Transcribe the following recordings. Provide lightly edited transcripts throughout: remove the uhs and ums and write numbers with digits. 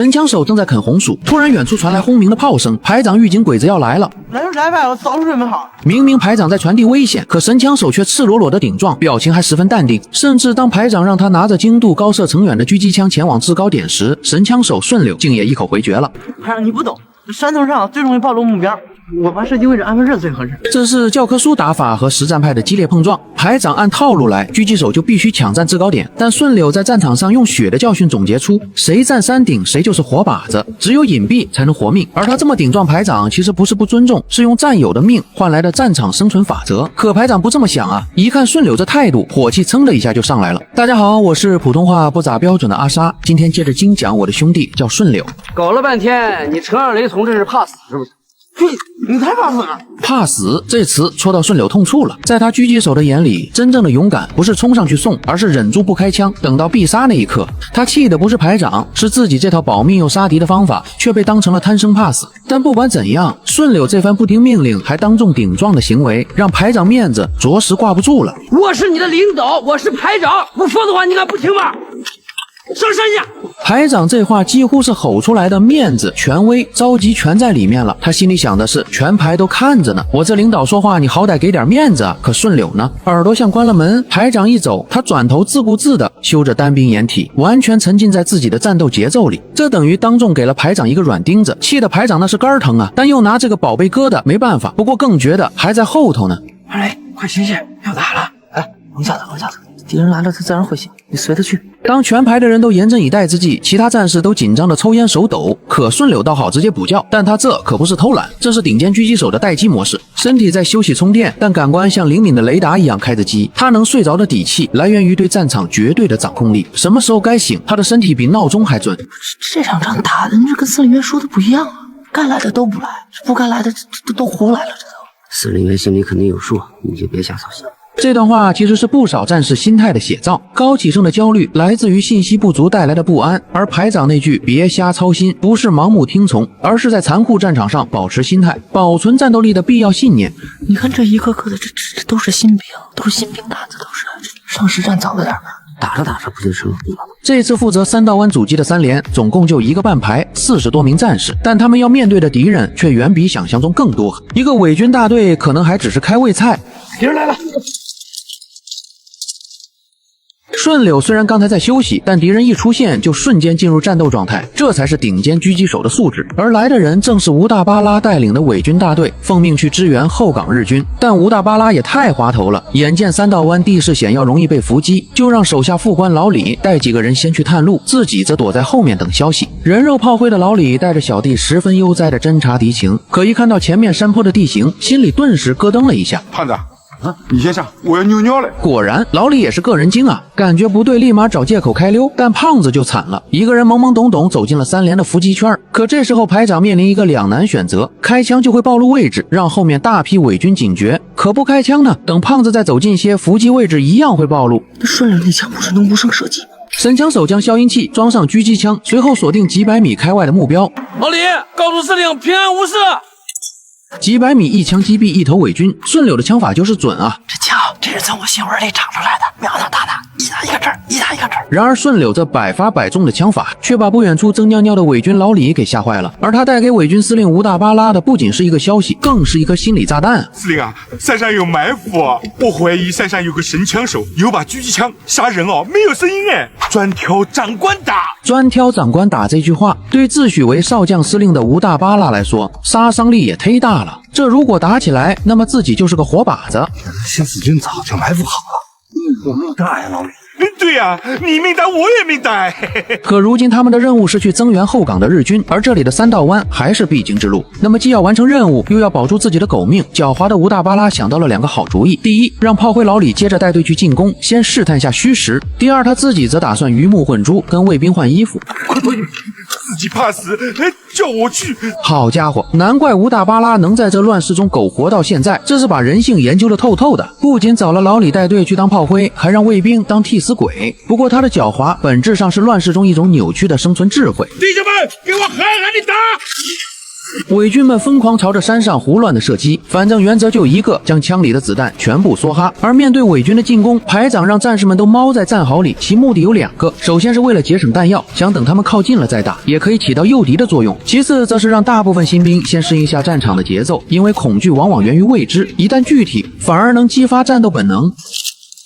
神枪手正在啃红薯，突然远处传来轰鸣的炮声，排长预警鬼子要来了。来吧，我早就准备好。明明排长在传递危险，可神枪手却赤裸裸的顶撞，表情还十分淡定。甚至当排长让他拿着精度高射程远的狙击枪前往制高点时，神枪手顺溜竟也一口回绝了。排长，你不懂，山头上最容易暴露目标。我把射击位置安排这最合适。这是教科书打法和实战派的激烈碰撞。排长按套路来，狙击手就必须抢占制高点。但顺溜在战场上用血的教训总结出，谁站山顶谁就是活靶子，只有隐蔽才能活命。而他这么顶撞排长，其实不是不尊重，是用战友的命换来的战场生存法则。可排长不这么想啊，一看顺溜这态度，火气噌的一下就上来了。大家好，我是普通话不咋标准的阿莎，今天接着精讲我的兄弟叫顺溜。搞了半天，你成二雷同志是怕死是不是？嘿，你太怕死了！怕死这词戳到顺溜痛处了。在他狙击手的眼里，真正的勇敢不是冲上去送，而是忍住不开枪，等到必杀那一刻。他气的不是排长，是自己这套保命又杀敌的方法却被当成了贪生怕死。但不管怎样，顺溜这番不听命令还当众顶撞的行为，让排长面子着实挂不住了。我是你的领导，我是排长，我说的话你敢不听吗？上山下！排长这话几乎是吼出来的，面子、权威、着急全在里面了。他心里想的是，全排都看着呢，我这领导说话，你好歹给点面子啊！可顺溜呢，耳朵像关了门。排长一走，他转头自顾自地修着单兵掩体，完全沉浸在自己的战斗节奏里。这等于当众给了排长一个软钉子，气得排长那是肝疼啊！但又拿这个宝贝疙瘩没办法。不过更绝的还在后头呢。二雷，快醒醒，要打了！哎，冷下子，敌人来了，他自然会醒，你随他去。当全排的人都严阵以待之际，其他战士都紧张的抽烟手抖。可顺溜倒好，直接补觉，但他这可不是偷懒，这是顶尖狙击手的待机模式。身体在休息充电，但感官像灵敏的雷达一样开着机。他能睡着的底气来源于对战场绝对的掌控力，什么时候该醒，他的身体比闹钟还准。这场仗打的这跟司令员说的不一样啊，该来的都不来，不该来的都胡来了，这都。司令员心里肯定有数，你就别瞎操心。这段话其实是不少战士心态的写照，高启盛的焦虑来自于信息不足带来的不安，而排长那句别瞎操心不是盲目听从，而是在残酷战场上保持心态，保存战斗力的必要信念。你看这一个个的，这都是新兵，都是新兵蛋子，都是上实战早了点吗？打着打着不就成了兵了吗？这次负责三道湾阻击的三连总共就一个半排，40多名战士，但他们要面对的敌人却远比想象中更多。一个伪军大队可能还只是开胃菜。敌人来了！顺溜虽然刚才在休息，但敌人一出现就瞬间进入战斗状态，这才是顶尖狙击手的素质。而来的人正是吴大巴拉带领的伪军大队，奉命去支援后港日军。但吴大巴拉也太滑头了，眼见三道湾地势险要，容易被伏击，就让手下副官老李带几个人先去探路，自己则躲在后面等消息。人肉炮灰的老李带着小弟十分悠哉地侦察敌情，可一看到前面山坡的地形，心里顿时咯噔了一下。胖子你先上，我要尿尿了。果然老李也是个人精啊，感觉不对立马找借口开溜。但胖子就惨了，一个人懵懵懂懂走进了三连的伏击圈。可这时候排长面临一个两难选择，开枪就会暴露位置，让后面大批伪军警觉，可不开枪呢，等胖子再走近些，伏击位置一样会暴露。顺溜那枪不是能无声射击吗？神枪手将消音器装上狙击枪，随后锁定几百米开外的目标。老李，告诉司令平安无事。几百米一枪击毙一头伪军，顺溜的枪法就是准啊！这枪这是从我心窝里长出来的，瞄他打他，一打一个这儿，一打一个这儿。然而顺溜这百发百中的枪法，却把不远处争尿尿的伪军老李给吓坏了。而他带给伪军司令吴大巴拉的，不仅是一个消息，更是一颗心理炸弹。司令啊，山上有埋伏啊！我怀疑山上有个神枪手，有把狙击枪，杀人哦，没有声音哎，专挑长官打。专挑长官打这句话，对自诩为少将司令的吴大巴拉来说，杀伤力也忒大了。这如果打起来，那么自己就是个活靶子。先死真早就埋伏好了。我命大呀，老李。对呀，你命大，我也命大。可如今他们的任务是去增援后港的日军，而这里的三道湾还是必经之路。那么既要完成任务，又要保住自己的狗命，狡猾的吴大巴拉想到了两个好主意。第一，让炮灰老李接着带队去进攻，先试探下虚实。第二，他自己则打算鱼目混珠，跟卫兵换衣服。快，自己怕死，叫我去。好家伙，难怪吴大巴拉能在这乱世中苟活到现在，这是把人性研究得透透的。不仅找了老李带队去当炮灰，还让卫兵当替死鬼。不过他的狡猾本质上是乱世中一种扭曲的生存智慧。弟兄们，给我狠狠地打！伪军们疯狂朝着山上胡乱的射击，反正原则就一个，将枪里的子弹全部梭哈。而面对伪军的进攻，排长让战士们都猫在战壕里，其目的有两个：首先是为了节省弹药，想等他们靠近了再打，也可以起到诱敌的作用；其次则是让大部分新兵先适应一下战场的节奏，因为恐惧往往源于未知，一旦具体，反而能激发战斗本能。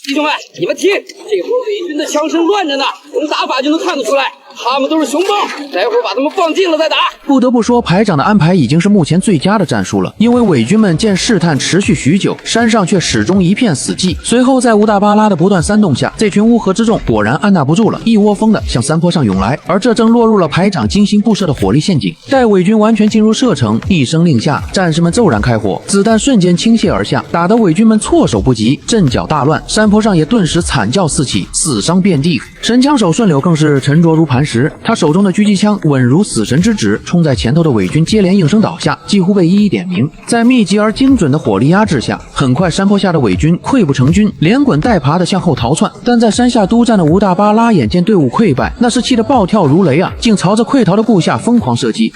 弟兄们，你们听，这会儿伪军的枪声乱着呢，从打法就能看得出来。他们都是熊猫，待会儿把他们放近了再打。不得不说，排长的安排已经是目前最佳的战术了。因为伪军们见试探持续许久，山上却始终一片死寂。随后在乌大巴拉的不断煽动下，这群乌合之众果然按捺不住了，一窝蜂的向山坡上涌来。而这正落入了排长精心布设的火力陷阱。待伪军完全进入射程，一声令下，战士们骤然开火，子弹瞬间倾泻而下，打得伪军们措手不及，阵脚大乱。山坡上也顿时惨叫四起，死伤遍地。神枪手顺柳更是沉着如磐石，他手中的狙击枪稳如死神之指，冲在前头的伪军接连应声倒下，几乎被一一点名。在密集而精准的火力压制下，很快山坡下的伪军溃不成军，连滚带爬的向后逃窜。但在山下督战的吴大巴拉眼见队伍溃败，那是气得暴跳如雷啊，竟朝着溃逃的部下疯狂射击。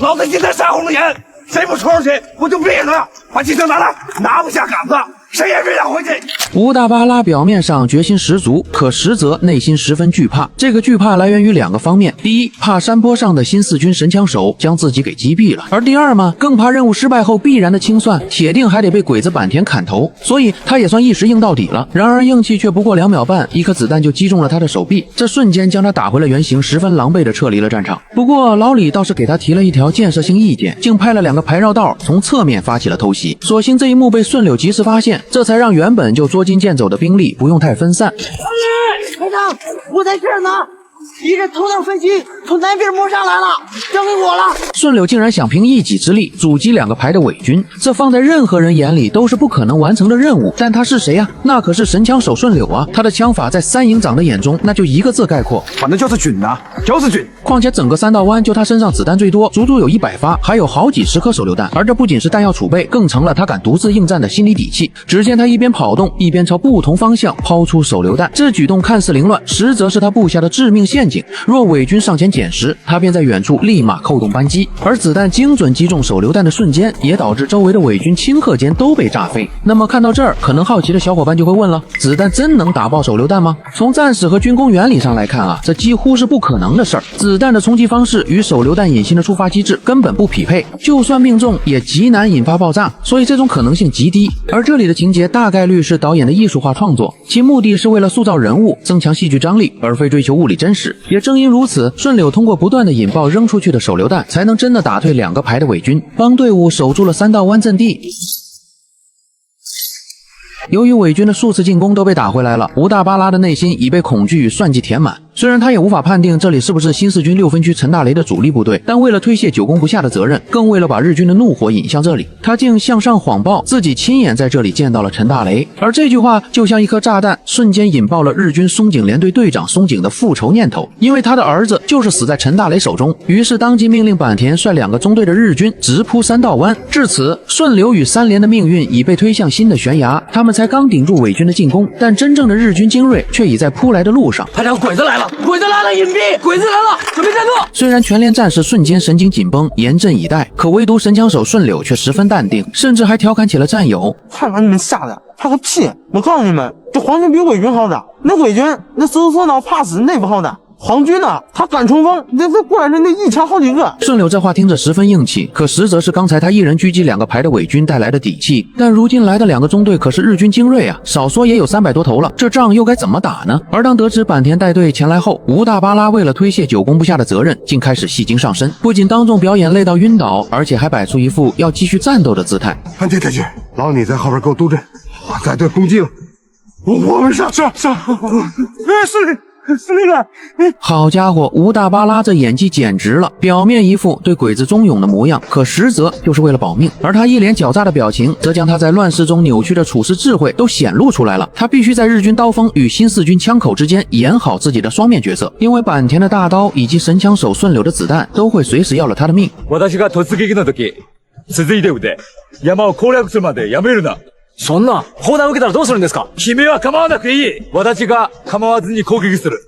老子今天杀红了眼，谁不冲上去我就毙了！把机枪拿来，拿不下杆子，谁也别想回去。吴大巴拉表面上决心十足，可实则内心十分惧怕。这个惧怕来源于两个方面：第一，怕山坡上的新四军神枪手将自己给击毙了；而第二嘛，更怕任务失败后必然的清算，铁定还得被鬼子坂田砍头。所以他也算一时硬到底了。然而硬气却不过2秒半，一颗子弹就击中了他的手臂，这瞬间将他打回了原形，十分狼狈地撤离了战场。不过老李倒是给他提了一条建设性意见，竟派了2个排绕道从侧面发起了偷袭。所幸这一幕被顺柳及时发现，这才让原本就捉襟见肘的兵力不用太分散。排长，我在这儿呢。敌人头等飞机从南边摸上来了，交给我了。顺柳竟然想凭一己之力阻击2个排的伪军，这放在任何人眼里都是不可能完成的任务。但他是谁啊？那可是神枪手顺柳啊！他的枪法在三营长的眼中，那就一个字概括，反正就是准呐，就是准。况且整个三道湾就他身上子弹最多，足足有100发，还有好几十颗手榴弹。而这不仅是弹药储备，更成了他敢独自应战的心理底气。只见他一边跑动，一边朝不同方向抛出手榴弹，这举动看似凌乱，实则是他布下的致命陷阱。若伪军上前捡拾，他便在远处立马扣动扳机。而子弹精准击中手榴弹的瞬间，也导致周围的伪军顷刻间都被炸飞。那么看到这儿，可能好奇的小伙伴就会问了：子弹真能打爆手榴弹吗？从战史和军工原理上来看啊，这几乎是不可能的事儿。子弹的冲击方式与手榴弹引信的触发机制根本不匹配，就算命中也极难引发爆炸，所以这种可能性极低。而这里的情节大概率是导演的艺术化创作，其目的是为了塑造人物，增强戏剧张力，而非追求物理真实。也正因如此，顺柳通过不断的引爆扔出去的手榴弹，才能真的打退2个排的伪军，帮队伍守住了三道湾阵地。由于伪军的数次进攻都被打回来了，吴大巴拉的内心已被恐惧与算计填满。虽然他也无法判定这里是不是新四军6分区陈大雷的主力部队，但为了推卸久攻不下的责任，更为了把日军的怒火引向这里，他竟向上谎报自己亲眼在这里见到了陈大雷。而这句话就像一颗炸弹，瞬间引爆了日军松井联队队长松井的复仇念头，因为他的儿子就是死在陈大雷手中。于是当即命令坂田率2个中队的日军直扑三道湾。至此，顺流与三连的命运已被推向新的悬崖，他们才刚顶住伪军的进攻，但真正的日军精锐却已在扑来的路上。排长，鬼子来了！鬼子来了！隐蔽！鬼子来了！准备战斗！虽然全连战士瞬间神经紧绷，严阵以待，可唯独神枪手顺柳却十分淡定，甚至还调侃起了战友：“看把你们吓的，怕个屁！我告诉你们，这皇军比伪军好打，那伪军那搜索脑怕死，那不好打。皇军呢，他敢冲锋，这过来人那一枪好几个。”顺柳这话听着十分硬气，可实则是刚才他一人狙击2个排的伪军带来的底气。但如今来的2个中队可是日军精锐啊，少说也有300多头了，这仗又该怎么打呢？而当得知坂田带队前来后，吴大巴拉为了推卸久攻不下的责任，竟开始戏精上身，不仅当众表演累到晕倒，而且还摆出一副要继续战斗的姿态。坂田太君，老李在后边给我督阵，我带队攻击了，我们上！是，司令啊！好家伙，吴大巴拉这演技简直了，表面一副对鬼子忠勇的模样，可实则就是为了保命。而他一脸狡诈的表情，则将他在乱世中扭曲的处事智慧都显露出来了。他必须在日军刀锋与新四军枪口之间演好自己的双面角色，因为坂田的大刀以及神枪手顺柳的子弹都会随时要了他的命。私が突撃の時、続いて撃て。山を攻略するまでやめるな。そんな砲弾受けたらどうするんですか？君は構わなくていい。私が構わずに攻撃する。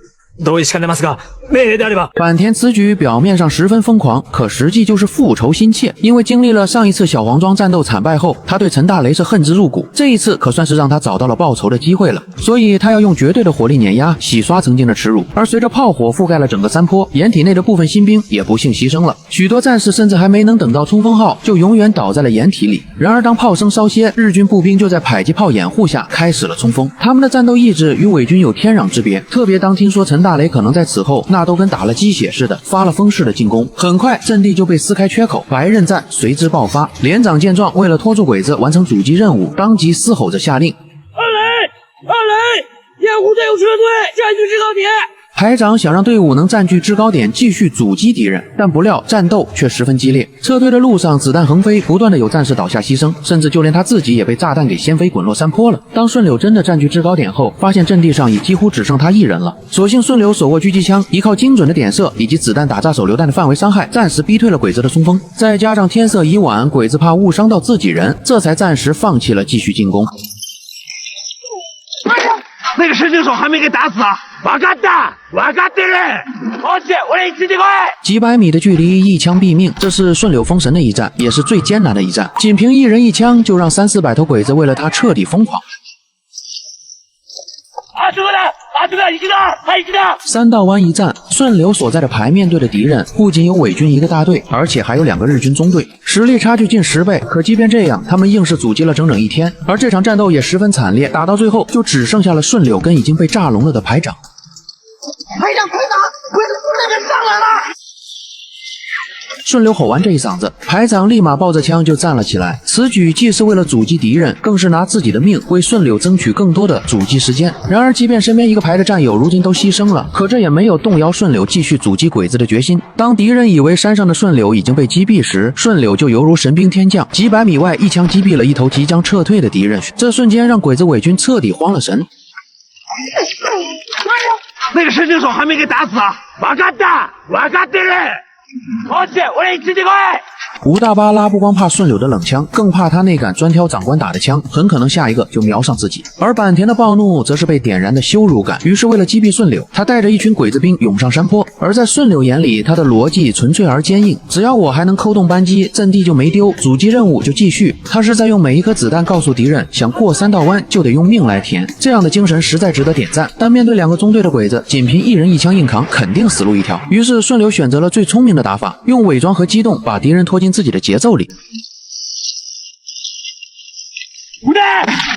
同意しかねますが、命令であれば。坂田此举表面上十分疯狂，可实际就是复仇心切。因为经历了上一次小黄庄战斗惨败后，他对陈大雷是恨之入骨，这一次可算是让他找到了报仇的机会了。所以他要用绝对的火力碾压，洗刷曾经的耻辱。而随着炮火覆盖了整个山坡，掩体内的部分新兵也不幸牺牲了，许多战士甚至还没能等到冲锋号，就永远倒在了掩体里。然而当炮声稍歇，日军步兵就在迫击炮掩护下开始了冲锋。他们的战斗意志与伪军有天壤之别，特别当听说陈大雷可能在此后，那都跟打了鸡血似的，发了疯似的进攻。很快阵地就被撕开缺口，白刃战随之爆发。连长见状，为了拖住鬼子完成阻击任务，当即嘶吼着下令：二雷，掩护队伍撤退，占据制高点。排长想让队伍能占据制高点，继续阻击敌人，但不料战斗却十分激烈。撤退的路上，子弹横飞，不断的有战士倒下牺牲，甚至就连他自己也被炸弹给掀飞滚落山坡了。当顺柳真的占据制高点后，发现阵地上已几乎只剩他一人了。所幸顺柳手握狙击枪，依靠精准的点射以及子弹打炸手榴弹的范围伤害，暂时逼退了鬼子的冲锋。再加上天色已晚，鬼子怕误伤到自己人，这才暂时放弃了继续进攻。那个神枪手还没给打死啊！わかってる！おち，我来ついてこい！几百米的距离，一枪毙命，这是顺柳封神的一战，也是最艰难的一战。仅凭一人一枪，就让300-400头鬼子为了他彻底疯狂。三道湾一战，顺柳所在的排面对的敌人不仅有伪军一个大队，而且还有2个日军中队，实力差距近10倍。可即便这样，他们硬是阻击了整整1天。而这场战斗也十分惨烈，打到最后就只剩下了顺柳跟已经被炸聋了的排长。排长，快打！鬼子从那边上来了！顺柳吼完这一嗓子，排长立马抱着枪就站了起来。此举既是为了阻击敌人，更是拿自己的命为顺柳争取更多的阻击时间。然而，即便身边一个排的战友如今都牺牲了，可这也没有动摇顺柳继续阻击鬼子的决心。当敌人以为山上的顺柳已经被击毙时，顺柳就犹如神兵天降，几百米外一枪击毙了一头即将撤退的敌人。这瞬间让鬼子伪军彻底慌了神。那个神枪手还没给打死啊！わかってる！おち，我来ついてこい！吴大巴拉不光怕顺柳的冷枪，更怕他那杆专挑长官打的枪，很可能下一个就瞄上自己。而坂田的暴怒则是被点燃的羞辱感，于是为了击毙顺柳，他带着一群鬼子兵涌上山坡。而在顺柳眼里，他的逻辑纯粹而坚硬，只要我还能扣动扳机，阵地就没丢，阻击任务就继续。他是在用每一颗子弹告诉敌人，想过3道湾就得用命来填，这样的精神实在值得点赞。但面对2个中队的鬼子，仅凭一人一枪硬扛，肯定死路一条。于是顺柳选择了最聪明的打法，用伪装和机动把敌人拖进自己的节奏里。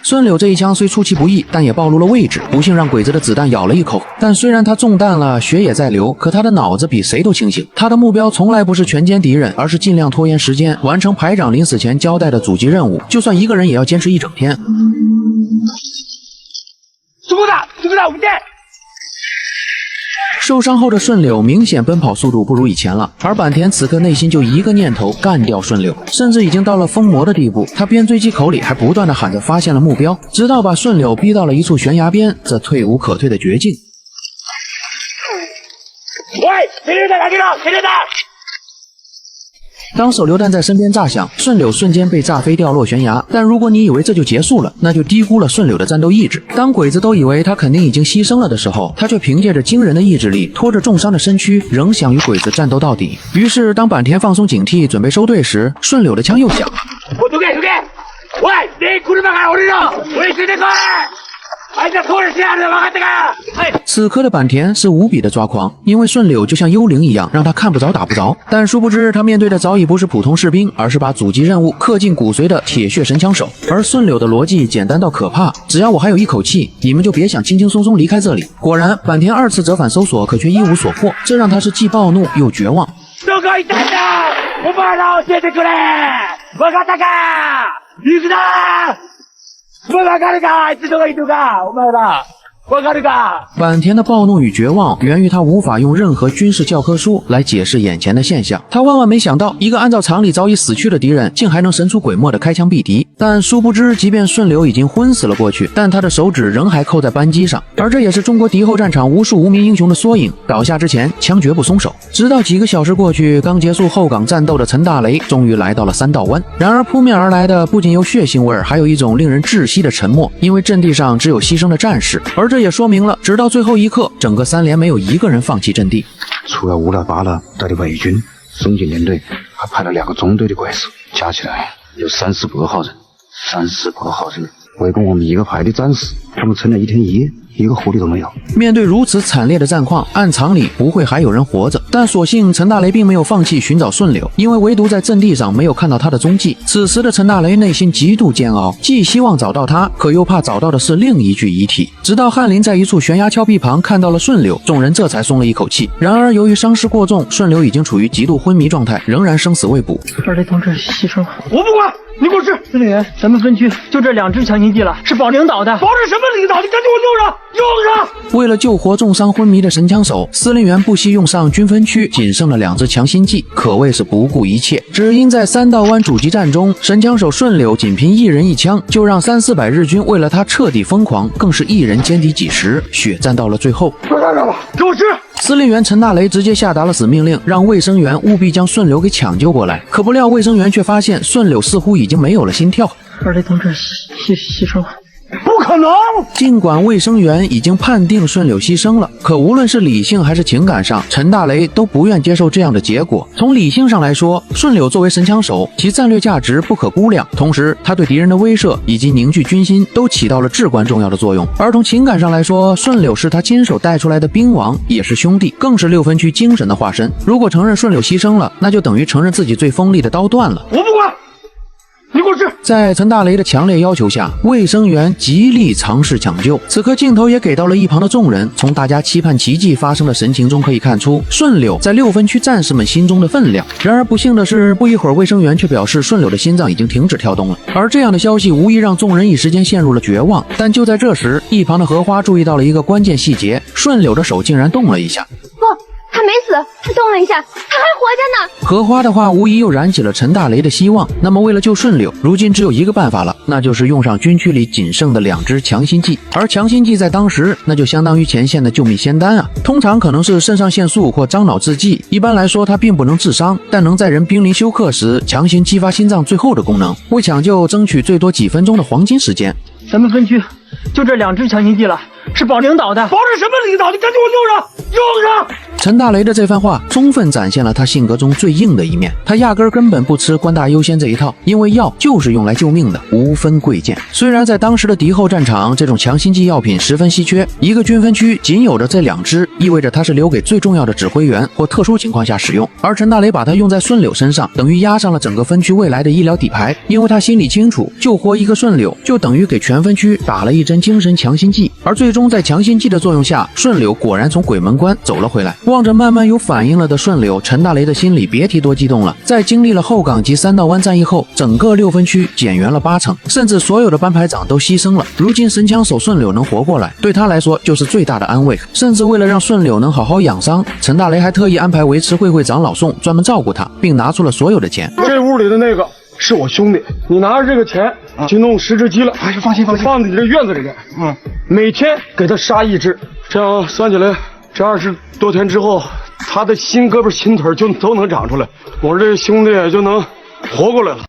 顺柳这一枪虽出其不意，但也暴露了位置，不幸让鬼子的子弹咬了一口。但虽然他中弹了，血也在流，可他的脑子比谁都清醒。他的目标从来不是全歼敌人，而是尽量拖延时间，完成排长临死前交代的阻击任务。就算一个人也要坚持一整天。受伤后的顺柳明显奔跑速度不如以前了，而坂田此刻内心就一个念头，干掉顺柳，甚至已经到了疯魔的地步。他边追击口里还不断的喊着发现了目标，直到把顺柳逼到了一处悬崖边，这退无可退的绝境。当手榴弹在身边炸响，顺柳瞬间被炸飞掉落悬崖。但如果你以为这就结束了，那就低估了顺柳的战斗意志。当鬼子都以为他肯定已经牺牲了的时候，他却凭借着惊人的意志力，拖着重伤的身躯，仍想与鬼子战斗到底。于是当坂田放松警惕，准备收队时，顺柳的枪又响了。此刻的坂田是无比的抓狂，因为顺柳就像幽灵一样，让他看不着打不着。但殊不知他面对的早已不是普通士兵，而是把阻击任务刻进骨髓的铁血神枪手。而顺柳的逻辑简单到可怕，只要我还有一口气，你们就别想轻轻松松离开这里。果然坂田2次折返搜索，可却一无所获，这让他是既暴怒又绝望。どこ行ったんだ！お前ら教えてくれ！わかったか！行くな！わかるか？あいつどこ行くか？お前ら。坂田的暴怒与绝望源于他无法用任何军事教科书来解释眼前的现象。他万万没想到，一个按照常理早已死去的敌人，竟还能神出鬼没的开枪毙敌。但殊不知，即便顺柳已经昏死了过去，但他的手指仍还扣在扳机上。而这也是中国敌后战场无数无名英雄的缩影。倒下之前，枪绝不松手。直到几个小时过去，刚结束后岗战斗的陈大雷终于来到了3道湾。然而扑面而来的不仅有血腥味，还有一种令人窒息的沉默，因为阵地上只有牺牲的战士，而这这也说明了，直到最后一刻，整个三连没有一个人放弃阵地。除了乌拉巴拉带的伪军，松锦联队还派了2个中队的怪兽，加起来有30-100号人。30-100号人围攻我们一个排的战士，他们撑了1天1夜，一个活的都没有。面对如此惨烈的战况，按常理不会还有人活着，但所幸陈大雷并没有放弃寻找顺柳，因为唯独在阵地上没有看到他的踪迹。此时的陈大雷内心极度煎熬，既希望找到他，可又怕找到的是另一具遗体。直到翰林在一处悬崖峭壁旁看到了顺柳，众人这才松了一口气。然而由于伤势过重，顺柳已经处于极度昏迷状态，仍然生死未卜。二雷同志牺牲了，我不管，你给我治。司令员，咱们分区就这2支强心剂了，是保领导的。保着什么领导？你赶紧给我用上，用上！为了救活重伤昏迷的神枪手，司令员不惜用上军分区仅剩的2支强心剂，可谓是不顾一切。只因在三道湾阻击战中，神枪手顺柳仅凭1人1枪，就让300-400日军为了他彻底疯狂，更是一人歼敌几十，血战到了最后。快干吧，给我治！司令员陈大雷直接下达了死命令，让卫生员务必将顺柳给抢救过来。可不料卫生员却发现顺柳似乎已经没有了心跳。二雷同志牺牲了。不可能！尽管卫生员已经判定顺柳牺牲了，可无论是理性还是情感上，陈大雷都不愿接受这样的结果。从理性上来说，顺柳作为神枪手，其战略价值不可估量，同时他对敌人的威慑以及凝聚军心都起到了至关重要的作用。而从情感上来说，顺柳是他亲手带出来的兵王，也是兄弟，更是6分区精神的化身。如果承认顺柳牺牲了，那就等于承认自己最锋利的刀断了。我不管，你给我治！在陈大雷的强烈要求下，卫生员极力尝试抢救。此刻镜头也给到了一旁的众人，从大家期盼奇迹发生的神情中可以看出顺柳在6分区战士们心中的分量。然而不幸的是，不一会儿卫生员却表示顺柳的心脏已经停止跳动了。而这样的消息无疑让众人一时间陷入了绝望。但就在这时，一旁的荷花注意到了一个关键细节，顺柳的手竟然动了一下。他没死，他动了一下，他还活着呢。荷花的话无疑又燃起了陈大雷的希望。那么为了救顺柳，如今只有一个办法了，那就是用上军区里仅剩的2支强心剂。而强心剂在当时那就相当于前线的救命仙丹啊，通常可能是肾上腺素或樟脑制剂。一般来说它并不能致伤，但能在人濒临休克时强行激发心脏最后的功能，为抢救争取最多几分钟的黄金时间。咱们分区就这2支强心剂了，是保领导的。保着什么领导？你赶紧给我用上，用上！陈大雷的这番话充分展现了他性格中最硬的一面，他压根本不吃官大优先这一套，因为药就是用来救命的，无分贵贱。虽然在当时的敌后战场，这种强心剂药品十分稀缺，一个军分区仅有的这2支，意味着它是留给最重要的指挥员或特殊情况下使用。而陈大雷把它用在顺柳身上，等于压上了整个分区未来的医疗底牌，因为他心里清楚，救活一个顺柳就等于给全分区打了一针精神强心剂。而最终在强心剂的作用下，顺柳果然从鬼门关走了回来。望着慢慢有反应了的顺柳，陈大雷的心里别提多激动了。在经历了后岗及三道湾战役后，整个6分区减员了80%，甚至所有的班排长都牺牲了。如今神枪手顺柳能活过来，对他来说就是最大的安慰。甚至为了让顺柳能好好养伤，陈大雷还特意安排维持会长老宋专门照顾他，并拿出了所有的钱。这屋里的那个是我兄弟，你拿着这个钱去弄10只鸡了。哎，放心，放在你这院子里边。每天给他杀1只，这样算起来，这20多天之后，他的新胳膊新腿就都能长出来，我这兄弟也就能活过来了。